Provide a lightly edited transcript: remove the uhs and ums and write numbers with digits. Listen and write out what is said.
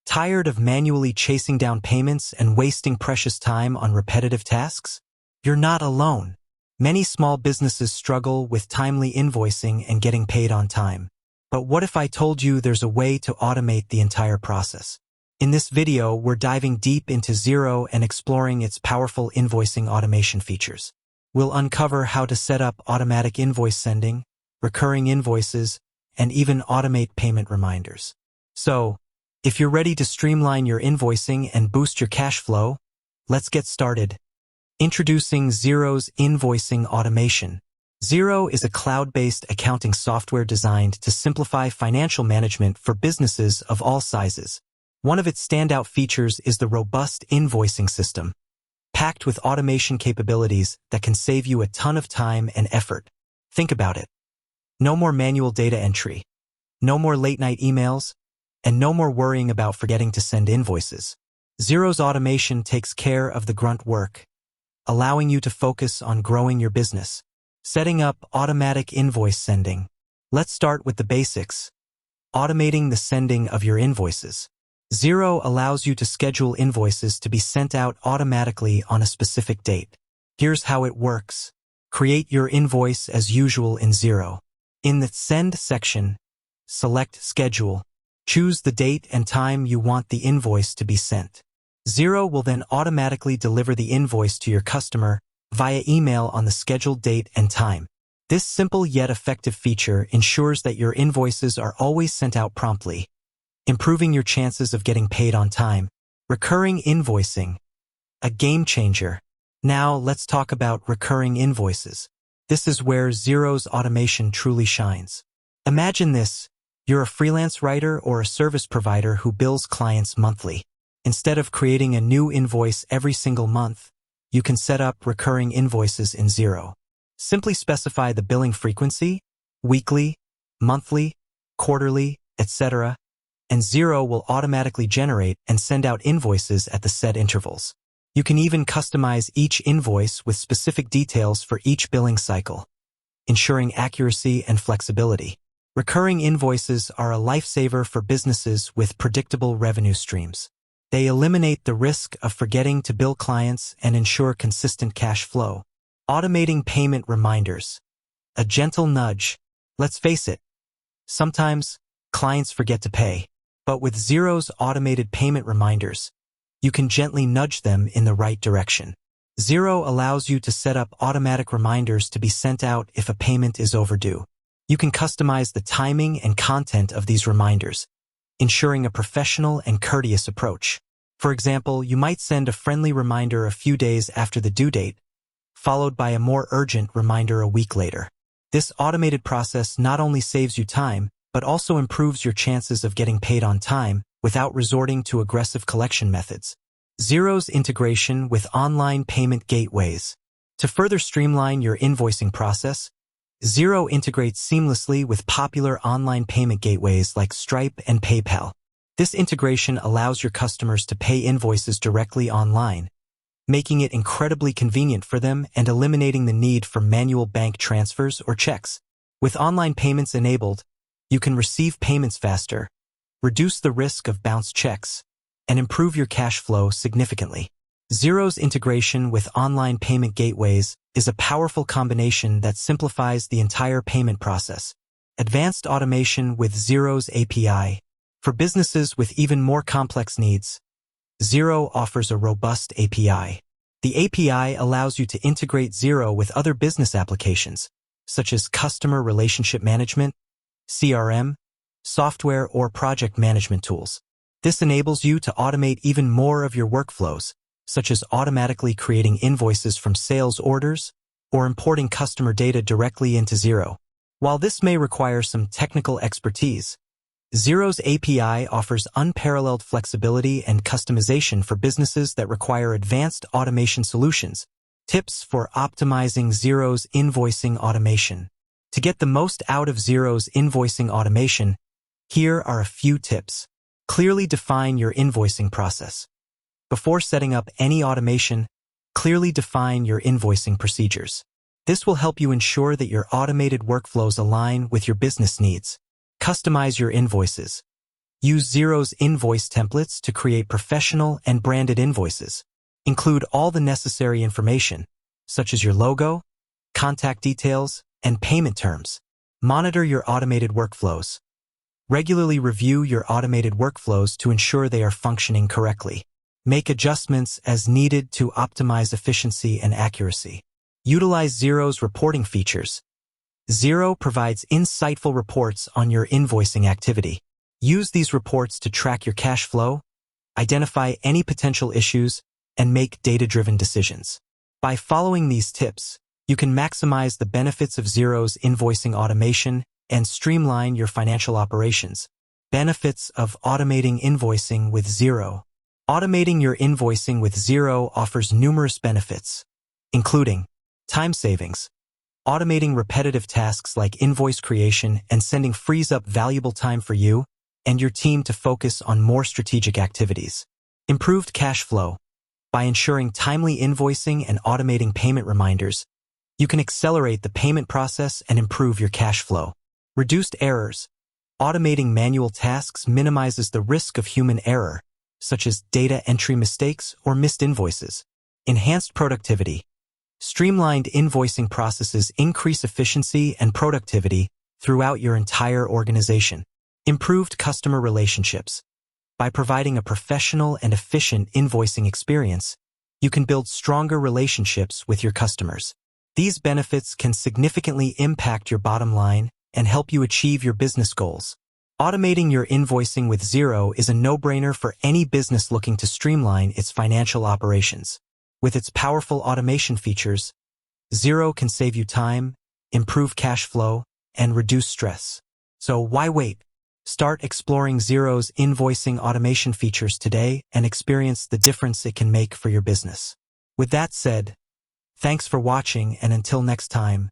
Tired of manually chasing down payments and wasting precious time on repetitive tasks? You're not alone. Many small businesses struggle with timely invoicing and getting paid on time. But what if I told you there's a way to automate the entire process? In this video, we're diving deep into Xero and exploring its powerful invoicing automation features. We'll uncover how to set up automatic invoice sending, recurring invoices, and even automate payment reminders. So, if you're ready to streamline your invoicing and boost your cash flow, let's get started. Introducing Xero's invoicing automation. Xero is a cloud-based accounting software designed to simplify financial management for businesses of all sizes. One of its standout features is the robust invoicing system, packed with automation capabilities that can save you a ton of time and effort. Think about it. No more manual data entry, no more late-night emails, and no more worrying about forgetting to send invoices. Xero's automation takes care of the grunt work, allowing you to focus on growing your business. Setting up automatic invoice sending. Let's start with the basics. Automating the sending of your invoices. Xero allows you to schedule invoices to be sent out automatically on a specific date. Here's how it works. Create your invoice as usual in Xero. In the Send section, select Schedule. Choose the date and time you want the invoice to be sent. Xero will then automatically deliver the invoice to your customer via email on the scheduled date and time. This simple yet effective feature ensures that your invoices are always sent out promptly, improving your chances of getting paid on time. Recurring invoicing. A game changer. Now let's talk about recurring invoices. This is where Xero's automation truly shines. Imagine this. You're a freelance writer or a service provider who bills clients monthly. Instead of creating a new invoice every single month, you can set up recurring invoices in Xero. Simply specify the billing frequency, weekly, monthly, quarterly, etc., and Xero will automatically generate and send out invoices at the set intervals. You can even customize each invoice with specific details for each billing cycle, ensuring accuracy and flexibility. Recurring invoices are a lifesaver for businesses with predictable revenue streams. They eliminate the risk of forgetting to bill clients and ensure consistent cash flow. Automating payment reminders. A gentle nudge. Let's face it, sometimes clients forget to pay. But with Xero's automated payment reminders, you can gently nudge them in the right direction. Xero allows you to set up automatic reminders to be sent out if a payment is overdue. You can customize the timing and content of these reminders, ensuring a professional and courteous approach. For example, you might send a friendly reminder a few days after the due date, followed by a more urgent reminder a week later. This automated process not only saves you time, but also improves your chances of getting paid on time without resorting to aggressive collection methods. Xero's integration with online payment gateways. To further streamline your invoicing process, Xero integrates seamlessly with popular online payment gateways like Stripe and PayPal. This integration allows your customers to pay invoices directly online, making it incredibly convenient for them and eliminating the need for manual bank transfers or checks. With online payments enabled, you can receive payments faster, reduce the risk of bounced checks, and improve your cash flow significantly. Xero's integration with online payment gateways is a powerful combination that simplifies the entire payment process. Advanced automation with Xero's API. For businesses with even more complex needs, Xero offers a robust API. The API allows you to integrate Xero with other business applications, such as customer relationship management, CRM, software, or project management tools. This enables you to automate even more of your workflows, such as automatically creating invoices from sales orders or importing customer data directly into Xero. While this may require some technical expertise, Xero's API offers unparalleled flexibility and customization for businesses that require advanced automation solutions. Tips for optimizing Xero's invoicing automation. To get the most out of Xero's invoicing automation, here are a few tips. Clearly define your invoicing process. Before setting up any automation, clearly define your invoicing procedures. This will help you ensure that your automated workflows align with your business needs. Customize your invoices. Use Xero's invoice templates to create professional and branded invoices. Include all the necessary information, such as your logo, contact details, and payment terms. Monitor your automated workflows. Regularly review your automated workflows to ensure they are functioning correctly. Make adjustments as needed to optimize efficiency and accuracy. Utilize Xero's reporting features. Xero provides insightful reports on your invoicing activity. Use these reports to track your cash flow, identify any potential issues, and make data-driven decisions. By following these tips, you can maximize the benefits of Xero's invoicing automation and streamline your financial operations. Benefits of automating invoicing with Xero. Automating your invoicing with Xero offers numerous benefits, including time savings. Automating repetitive tasks like invoice creation and sending frees up valuable time for you and your team to focus on more strategic activities. Improved cash flow. By ensuring timely invoicing and automating payment reminders, you can accelerate the payment process and improve your cash flow. Reduced errors. Automating manual tasks minimizes the risk of human error, such as data entry mistakes or missed invoices. Enhanced productivity. Streamlined invoicing processes increase efficiency and productivity throughout your entire organization. Improved customer relationships. By providing a professional and efficient invoicing experience, you can build stronger relationships with your customers. These benefits can significantly impact your bottom line and help you achieve your business goals. Automating your invoicing with Xero is a no-brainer for any business looking to streamline its financial operations. With its powerful automation features, Xero can save you time, improve cash flow, and reduce stress. So why wait? Start exploring Xero's invoicing automation features today and experience the difference it can make for your business. With that said, thanks for watching, and until next time,